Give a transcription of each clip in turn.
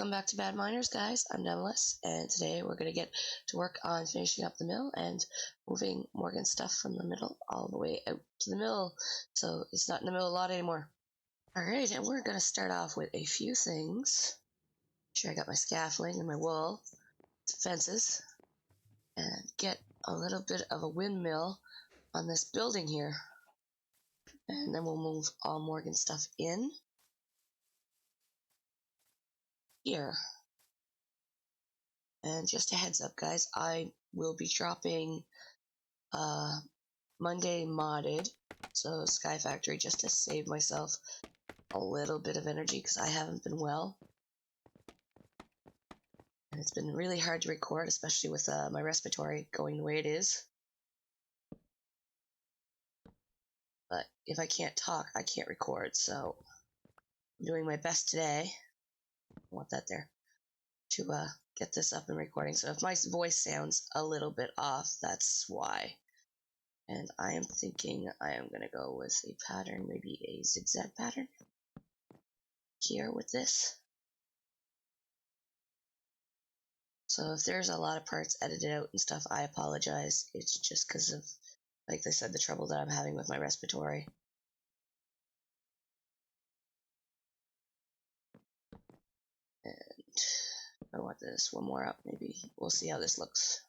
Welcome back to Bad Miners, guys. I'm Nemelis, and today we're going to get to work on finishing up the mill and moving Morgan's stuff from the middle all the way out to the mill, so it's not in the middle a lot anymore. Alright, and we're going to start off with a few things. Sure, I got my scaffolding and my wool, fences, and get a little bit of a windmill on this building here. And then we'll move all Morgan's stuff in here. And just a heads up, guys, I will be dropping Monday modded, so Sky Factory, just to save myself a little bit of energy because I haven't been well. And it's been really hard to record, especially with my respiratory going the way it is. But if I can't talk, I can't record, so I'm doing my best today. I want that there. To get this up and recording. So if my voice sounds a little bit off, that's why. And I am thinking I am going to go with a pattern, maybe a zigzag pattern here with this. So if there's a lot of parts edited out and stuff, I apologize. It's just because of, like I said, the trouble that I'm having with my respiratory. And I want this one more up, maybe. We'll see how this looks.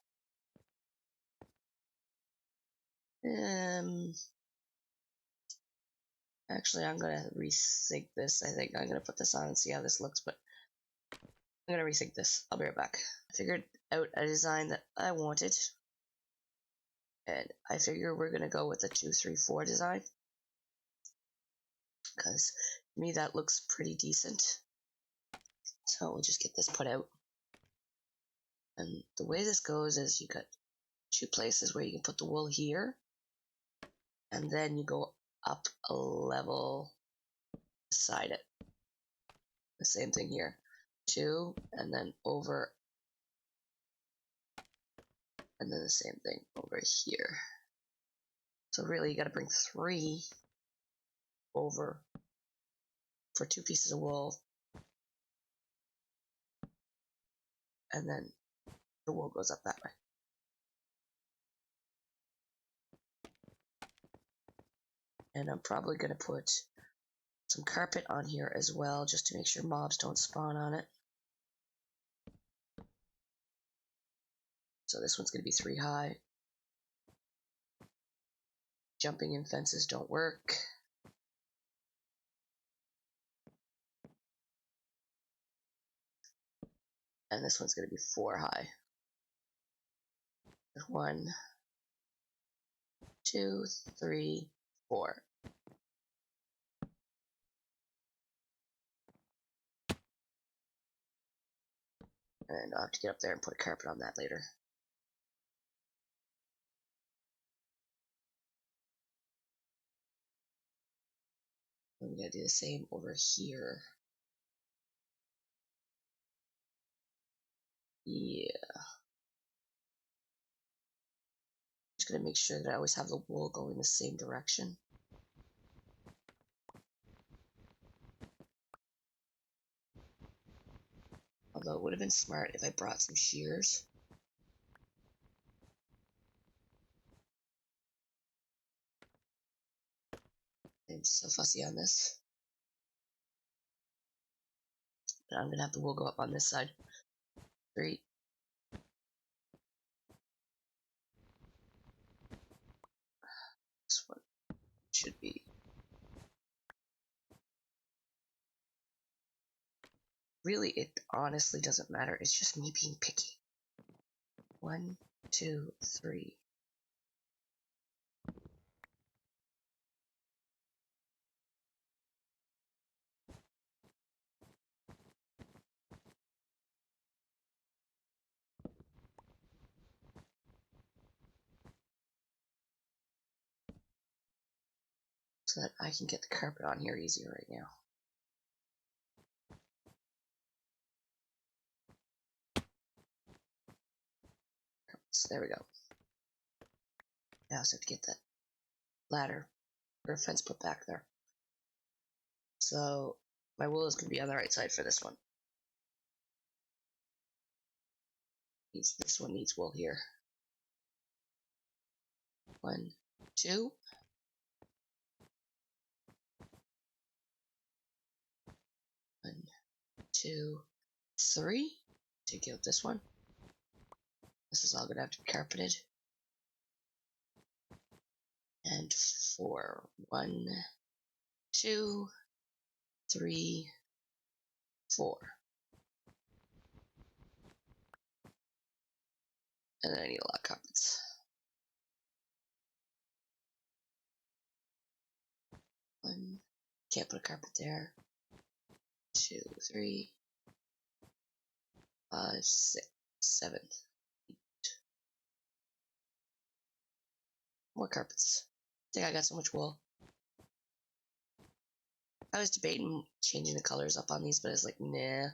Actually, I'm going to resync this. I think I'm going to put this on and see how this looks, but I'm going to resync this. I'll be right back. I figured out a design that I wanted, and I figure we're going to go with the 2, 3, 4 design, because to me that looks pretty decent. So we'll just get this put out. And the way this goes is you got 2 places where you can put the wool here, and then you go up a level beside it. The same thing here. 2, and then over, and then the same thing over here. So really you got to bring 3 over for 2 pieces of wool, and then the wool goes up that way. And I'm probably going to put some carpet on here as well, just to make sure mobs don't spawn on it. So this one's going to be 3 high. Jumping in fences don't work. And this one's going to be 4 high. 1, 2, 3, 4. And I'll have to get up there and put a carpet on that later. I'm going to do the same over here. Yeah. Just going to make sure that I always have the wool going the same direction. Although it would have been smart if I brought some shears. I'm so fussy on this. But I'm going to have the wool go up on this side. 3. This one should be. Really, it honestly doesn't matter. It's just me being picky. 1, 2, 3. So that I can get the carpet on here easier right now. So there we go. I also have to get that ladder or fence put back there. So my wool is going to be on the right side for this one. This one needs wool here. 1, 2. 1, 2, 3. Take out this one. This is all gonna have to be carpeted. And 4. 1, 2, 3, 4. And then I need a lot of carpets. 1. Can't put a carpet there. 2, 3, 5, 6, 7. 8. More carpets. I think I got so much wool. I was debating changing the colors up on these, but I was like, nah.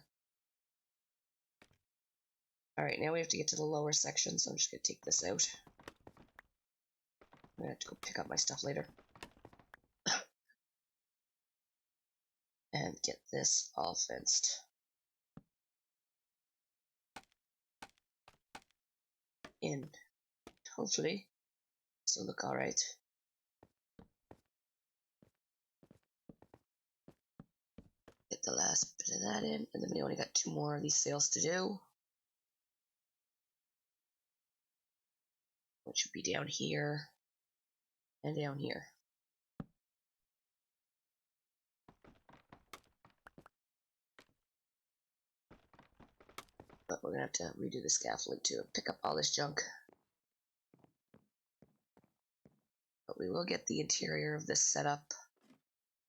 Alright, now we have to get to the lower section, so I'm just gonna take this out. I'm gonna have to go pick up my stuff later. And get this all fenced in. Hopefully, this will look alright. Get the last bit of that in, and then we only got 2 more of these sails to do. Which should be down here and down here. But we're gonna have to redo the scaffolding too and pick up all this junk. But we will get the interior of this set up.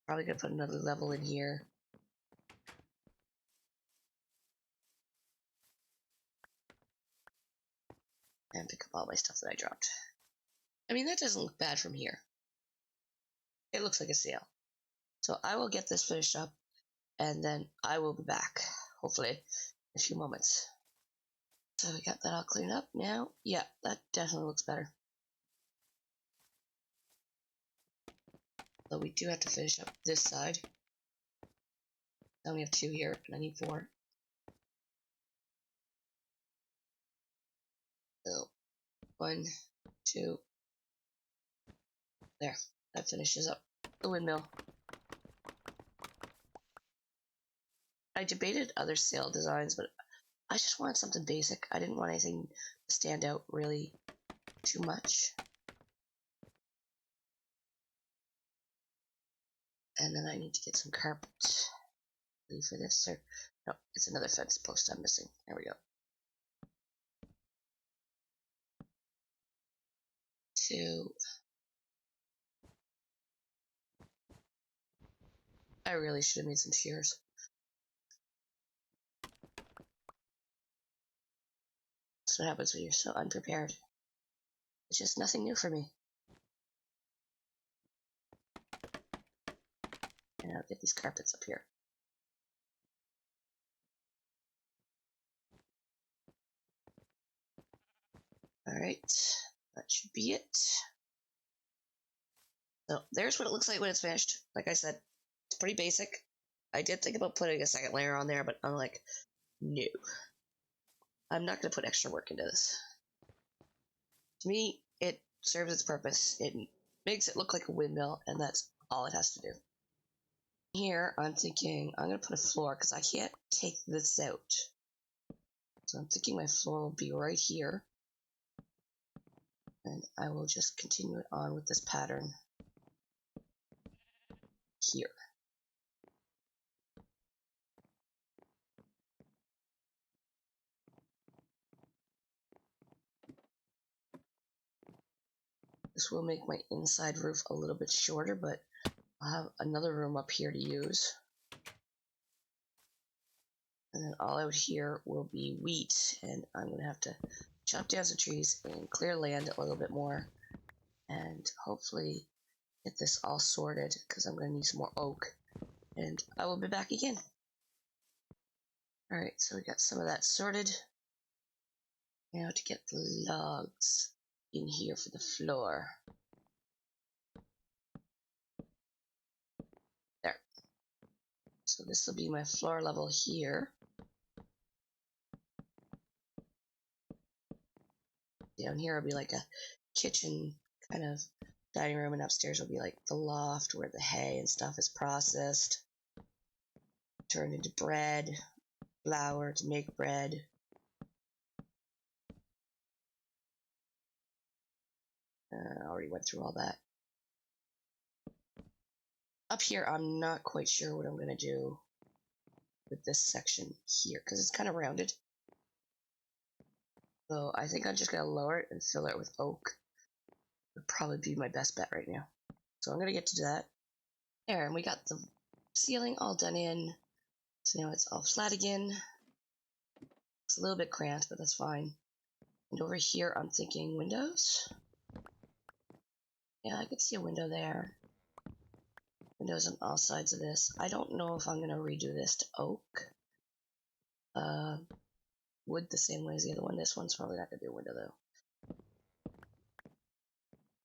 Probably gonna put another level in here. And pick up all my stuff that I dropped. I mean, that doesn't look bad from here. It looks like a sail. So I will get this finished up, and then I will be back, hopefully, in a few moments. So we got that all cleaned up now. Yeah, that definitely looks better. Though we do have to finish up this side. Now we have 2 here, and I need 4. So, 1, 2. There. That finishes up the windmill. I debated other sail designs, but I just wanted something basic. I didn't want anything to stand out really too much. And then I need to get some carpet for this, or no, it's another fence post I'm missing. There we go. 2. I really should have made some shears. That's what happens when you're so unprepared. It's just nothing new for me. And I'll get these carpets up here. Alright, that should be it. So there's what it looks like when it's finished. Like I said, it's pretty basic. I did think about putting a second layer on there, but I'm like, no. I'm not going to put extra work into this. To me, it serves its purpose. It makes it look like a windmill, and that's all it has to do. Here, I'm thinking I'm going to put a floor, because I can't take this out. So I'm thinking my floor will be right here. And I will just continue it on with this pattern here. This will make my inside roof a little bit shorter, but I'll have another room up here to use. And then all out here will be wheat, and I'm going to have to chop down some trees and clear land a little bit more. And hopefully get this all sorted, because I'm going to need some more oak. And I will be back again. Alright, so we got some of that sorted. Now to get the logs in here for the floor. There. So this will be my floor level here. Down here will be like a kitchen kind of dining room, and upstairs will be like the loft where the hay and stuff is processed, turned into bread, flour to make bread. I already went through all that. Up here, I'm not quite sure what I'm going to do with this section here, because it's kind of rounded. So I think I'm just going to lower it and fill it with oak. Would probably be my best bet right now. So I'm going to get to that. There, and we got the ceiling all done in. So now it's all flat again. It's a little bit cramped, but that's fine. And over here, I'm thinking windows. Yeah, I could see a window there. Windows on all sides of this. I don't know if I'm going to redo this to oak. Wood the same way as the other one. This one's probably not going to be a window, though.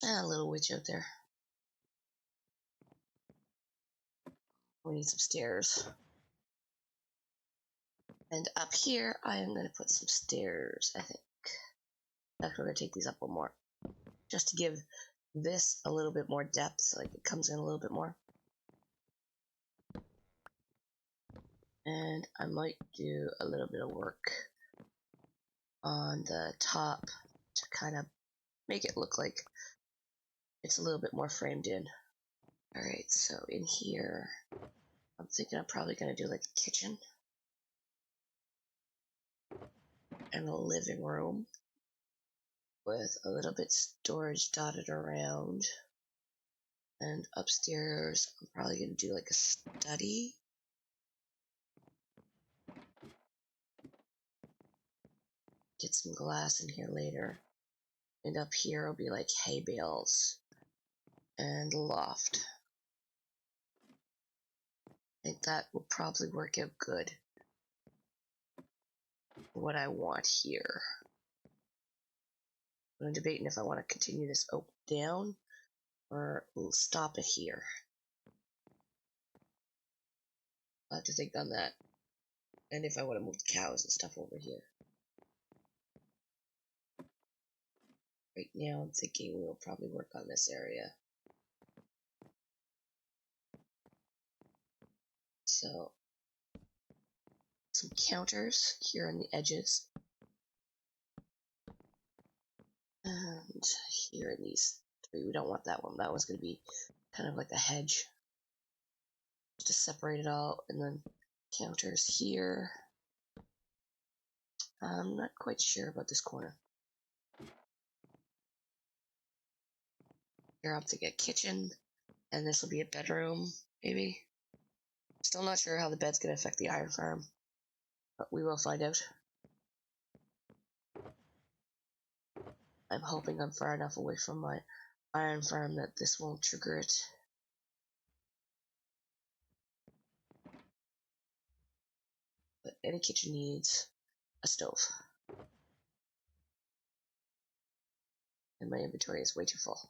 A little witch out there. We need some stairs. And up here, I am going to put some stairs, I think. Actually, we're going to take these up one more. Just to give this a little bit more depth, like it comes in a little bit more. And I might do a little bit of work on the top to kind of make it look like it's a little bit more framed in. Alright, so in here, I'm thinking I'm probably going to do like a kitchen and a living room with a little bit storage dotted around. And upstairs, I'm probably going to do like a study. Get some glass in here later. And up here will be like hay bales and a loft. I think that will probably work out good. What I want here. I'm debating if I want to continue this oak down or stop it here. I'll have to think on that. And if I want to move the cows and stuff over here. Right now I'm thinking we'll probably work on this area. So, some counters here on the edges. And here in these three, we don't want that one. That one's going to be kind of like a hedge. Just to separate it all. And then counters here. I'm not quite sure about this corner. Here I'm thinking a kitchen. And this will be a bedroom, maybe. Still not sure how the bed's going to affect the iron farm. But we will find out. I'm hoping I'm far enough away from my iron farm that this won't trigger it. But any kitchen needs a stove. And my inventory is way too full.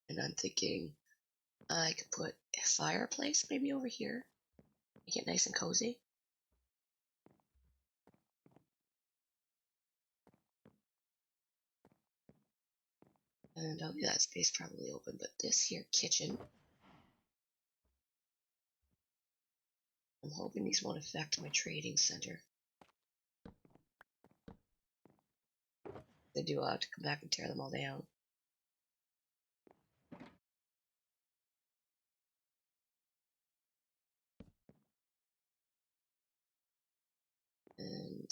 And I'm thinking I could put a fireplace maybe over here. Make it nice and cozy. And I'll leave that space probably open, but this here kitchen, I'm hoping these won't affect my trading center. If they do, I'll have to come back and tear them all down. And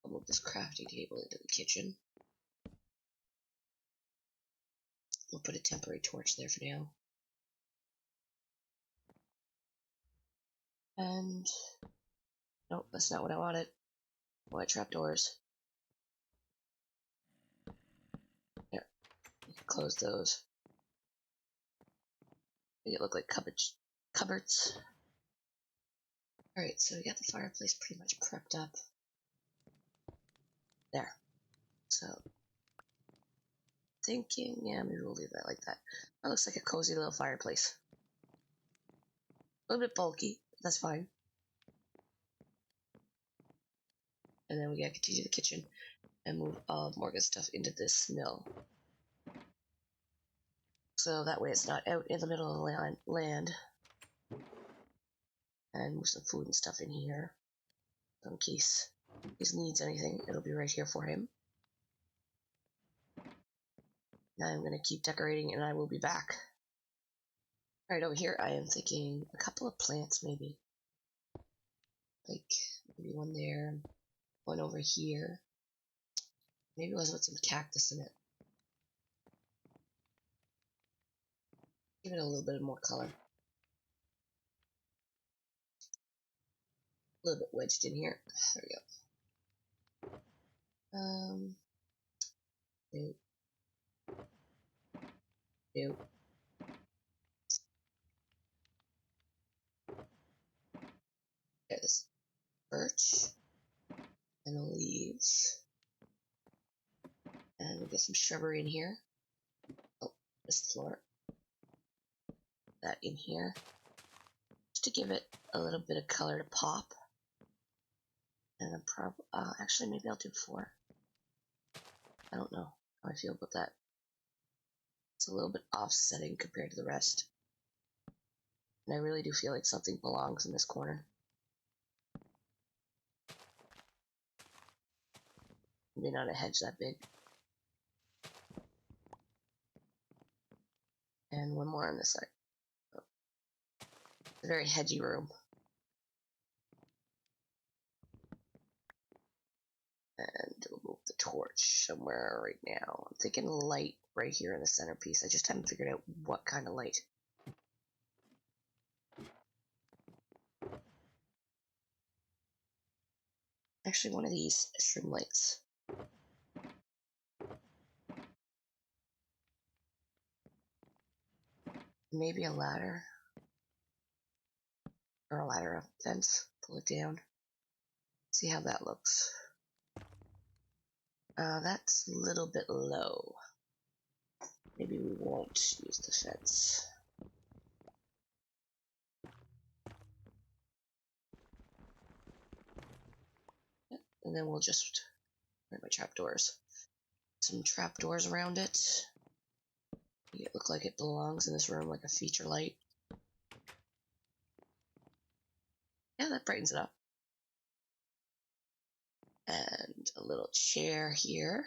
I'll move this crafting table into the kitchen. We'll put a temporary torch there for now. And nope, that's not what I wanted. I want trapdoors. There, you can close those. Make it look like cupboards. Alright, so we got the fireplace pretty much prepped up. There. So, thinking, yeah, maybe we'll leave that like that. That looks like a cozy little fireplace. A little bit bulky, but that's fine. and then we gotta continue the kitchen and move all of Morgan's stuff into this mill. So that way it's not out in the middle of the land. And move some food and stuff in here. So in case he needs anything, it'll be right here for him. Now I'm going to keep decorating and I will be back. Alright, over here I am thinking a couple of plants maybe. Like, maybe one there, one over here. Maybe let's put some cactus in it. Give it a little bit more color. A little bit wedged in here. There we go. Nope. Nope. There's birch and the leaves. And we'll get some shrubbery in here. Oh, this floor. That in here. Just to give it a little bit of color to pop. And then probably, actually maybe I'll do 4. I don't know how I feel about that. It's a little bit offsetting compared to the rest. And I really do feel like something belongs in this corner. Maybe not a hedge that big. And one more on this side. Oh. It's a very hedgy room. And we'll move the torch somewhere right now. I'm thinking light right here in the centerpiece. I just haven't figured out what kind of light. Actually, one of these shroom lights. Maybe a ladder. Or a ladder up the fence. Pull it down. See how that looks. That's a little bit low. Maybe we won't use the fence. Yep. And then we'll just write my trapdoors. Some trapdoors around it. Make it look like it belongs in this room, like a feature light. Yeah, that brightens it up. And a little chair here.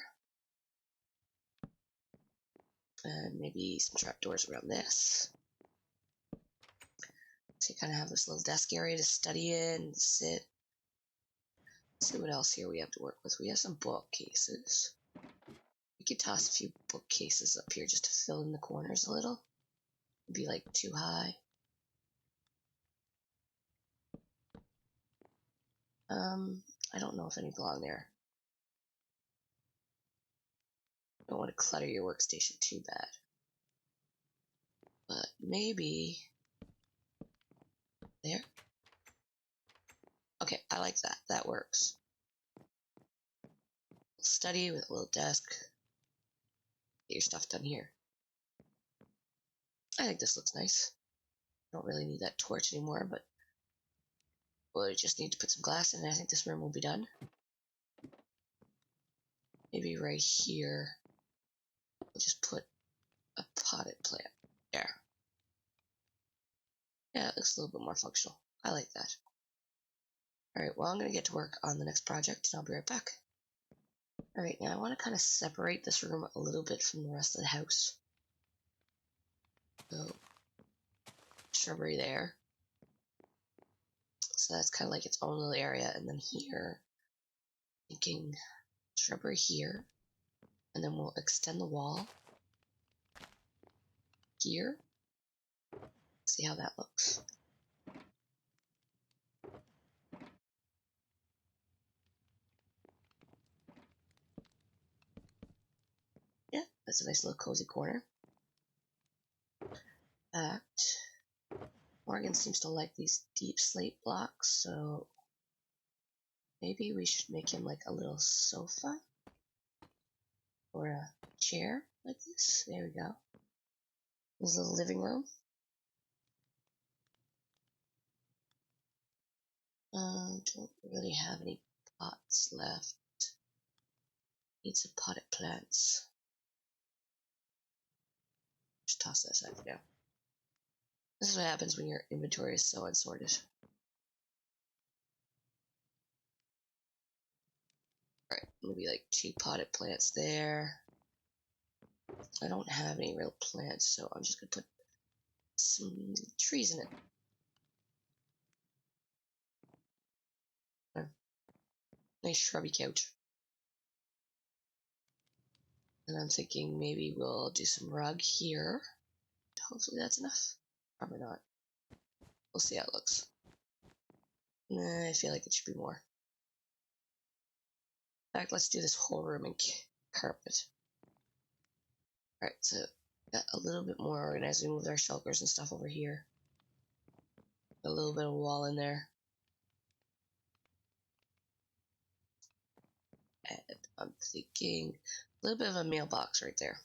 And maybe some trapdoors around this. So you kind of have this little desk area to study in and sit. Let's see what else here we have to work with. We have some bookcases. We could toss a few bookcases up here just to fill in the corners a little. It'd be like too high. I don't know if any belong there. Don't want to clutter your workstation too bad. But maybe there. Okay, I like that. That works. Study with a little desk. Get your stuff done here. I think this looks nice. Don't really need that torch anymore, but we'll just need to put some glass in and I think this room will be done. Maybe right here, we'll just put a potted plant there. Yeah, it looks a little bit more functional. I like that. Alright, well I'm going to get to work on the next project and I'll be right back. Alright, now I want to kind of separate this room a little bit from the rest of the house. So, shrubbery there. So that's kind of like its own little area. And then here, thinking shrubbery here. And then we'll extend the wall here. See how that looks. Yeah, that's a nice little cozy corner. Morgan seems to like these deep slate blocks, so maybe we should make him like a little sofa or a chair like this. There we go. This is the living room. Don't really have any pots left. Need some potted plants. Just toss that aside for now. This is what happens when your inventory is so unsorted. Alright, maybe like 2 potted plants there. I don't have any real plants, so I'm just gonna put some trees in it. Nice shrubby couch. And I'm thinking maybe we'll do some rug here. Hopefully that's enough. Probably not. We'll see how it looks. Nah, I feel like it should be more. In fact, let's do this whole room in carpet. Alright, so got a little bit more organized. We moved our shulkers and stuff over here. A little bit of wall in there. And I'm thinking a little bit of a mailbox right there.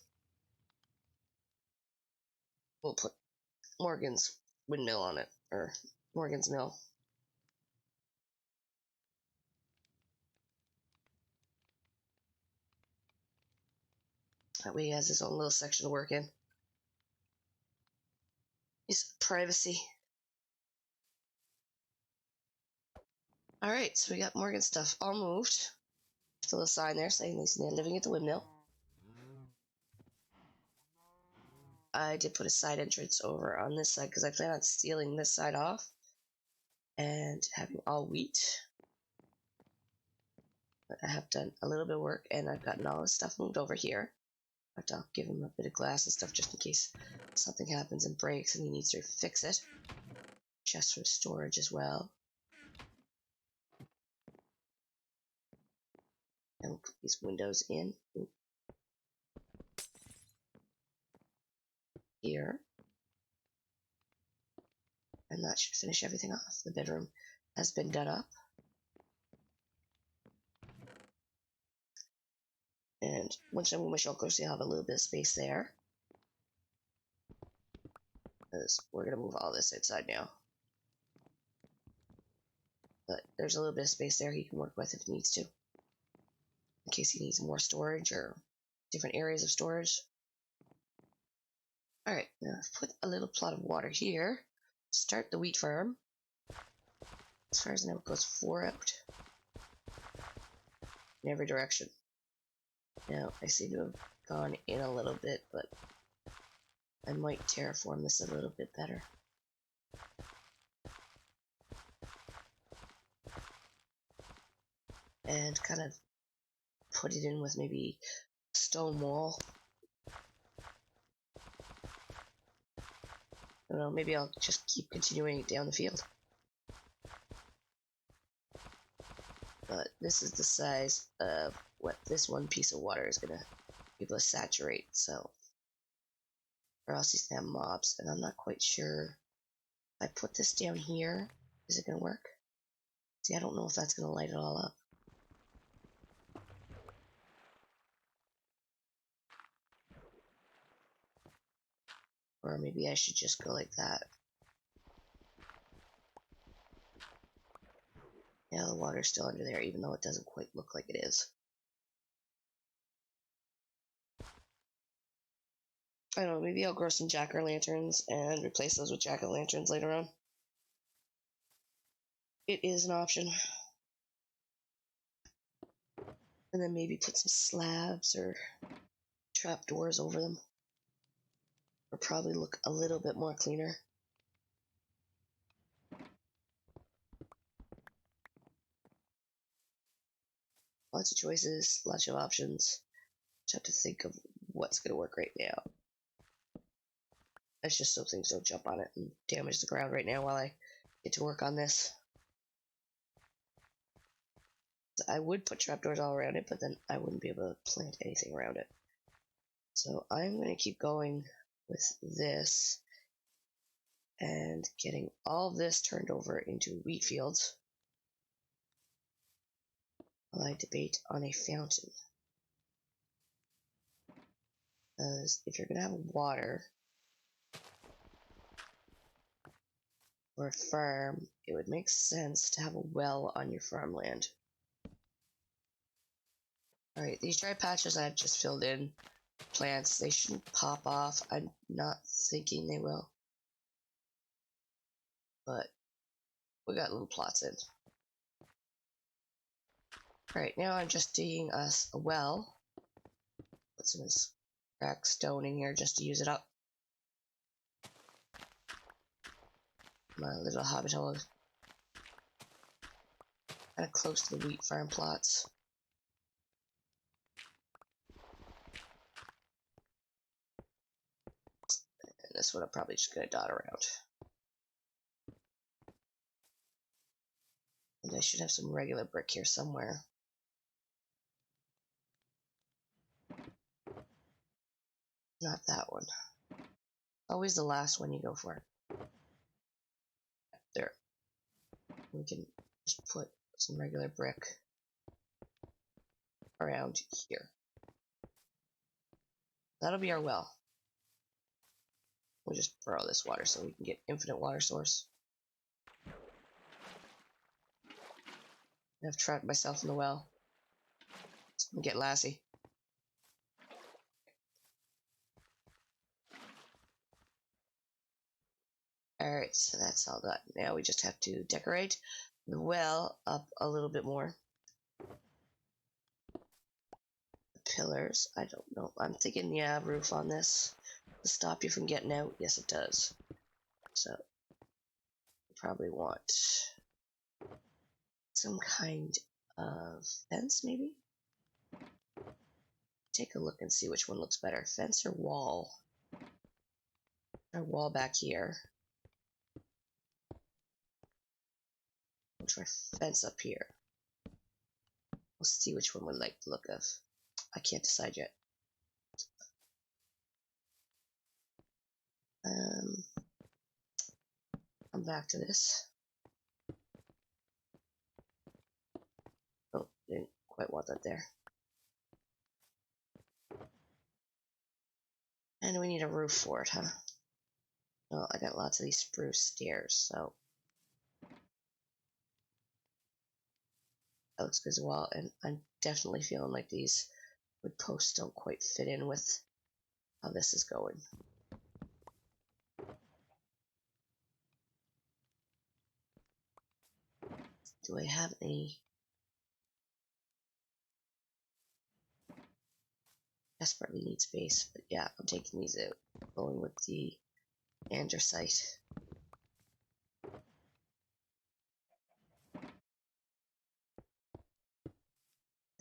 We'll put Morgan's windmill on it, or Morgan's mill. That way he has his own little section to work in. His privacy. Alright, so we got Morgan's stuff all moved. Still a sign there saying he's living at the windmill. I did put a side entrance over on this side because I plan on sealing this side off and having all wheat. But I have done a little bit of work and I've gotten all this stuff moved over here. But I'll give him a bit of glass and stuff just in case something happens and breaks and he needs to fix it. Chest for storage as well. And we'll put these windows in here. And that should finish everything off. The bedroom has been done up. And once I move my shulkers, you'll have a little bit of space there. Because we're going to move all this outside now. But there's a little bit of space there he can work with if he needs to. In case he needs more storage or different areas of storage. Alright, now I've put a little plot of water here. Start the wheat farm. As far as I know, it goes 4 out. In every direction. Now, I seem to have gone in a little bit, but I might terraform this a little bit better. And kind of put it in with maybe a stone wall. I don't know, maybe I'll just keep continuing it down the field. But this is the size of what this one piece of water is going to be able to saturate, so. Or else he's going to have mobs, and I'm not quite sure. If I put this down here, is it going to work? See, I don't know if that's going to light it all up. Or maybe I should just go like that. Yeah, the water's still under there, even though it doesn't quite look like it is. I don't know, maybe I'll grow some jack-o'-lanterns and replace those with jack-o'-lanterns later on. It is an option. And then maybe put some slabs or trapdoors over them. Or probably look a little bit more cleaner. Lots of choices, lots of options. Just have to think of what's going to work right now. That's just so things don't jump on it and damage the ground right now while I get to work on this. I would put trapdoors all around it, but then I wouldn't be able to plant anything around it. So I'm going to keep going with this and getting all of this turned over into wheat fields while I debate on a fountain. Because if you're going to have water for a farm, it would make sense to have a well on your farmland. Alright, these dry patches I've just filled in plants, they shouldn't pop off. I'm not thinking they will. But we got little plots in. Alright, now I'm just digging us a well. Put some cracked stone in here just to use it up. My little hobbit hole. Kind of close to the wheat farm plots. And this one I'm probably just gonna dot around. And I should have some regular brick here somewhere. Not that one. Always the last one you go for. There. We can just put some regular brick around here. That'll be our well. We'll just borrow this water so we can get infinite water source. I've trapped myself in the well. Let's get Lassie. Alright, so that's all done. Now we just have to decorate the well up a little bit more. The pillars, I don't know. I'm thinking, yeah, roof on this to stop you from getting out. Yes, it does. So, we probably want some kind of fence, maybe? Take a look and see which one looks better. Fence or wall? Our wall back here. We'll try fence up here. We'll see which one we like the look of. I can't decide yet. Come back to this. Oh, didn't quite want that there. And we need a roof for it, huh? Oh, I got lots of these spruce stairs, so that looks good as well. And I'm definitely feeling like these wood posts don't quite fit in with how this is going. Do I have any? Desperately need space, but yeah, I'm taking these out. Going with the andesite.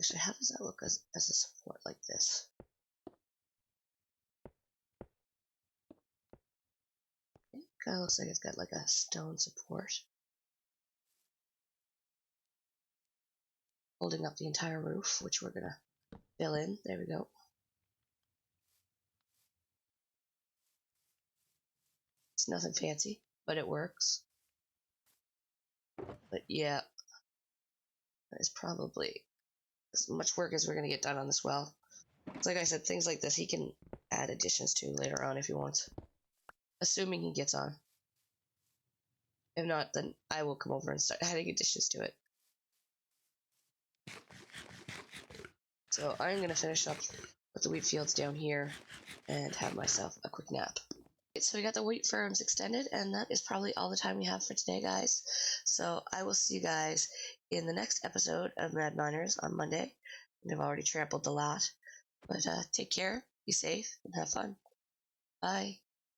Actually, how does that look as a support like this? It kind of looks like it's got like a stone support. Holding up the entire roof, which we're gonna fill in. There we go. It's nothing fancy, but it works. But yeah, that is probably as much work as we're gonna get done on this well. It's like I said, things like this he can add additions to later on if he wants. Assuming he gets on. If not, then I will come over and start adding additions to it. So I'm gonna finish up with the wheat fields down here and have myself a quick nap. So we got the wheat farms extended, and that is probably all the time we have for today, guys. So I will see you guys in the next episode of Mad Miners on Monday. I've already trampled the lot, but take care, be safe, and have fun. Bye.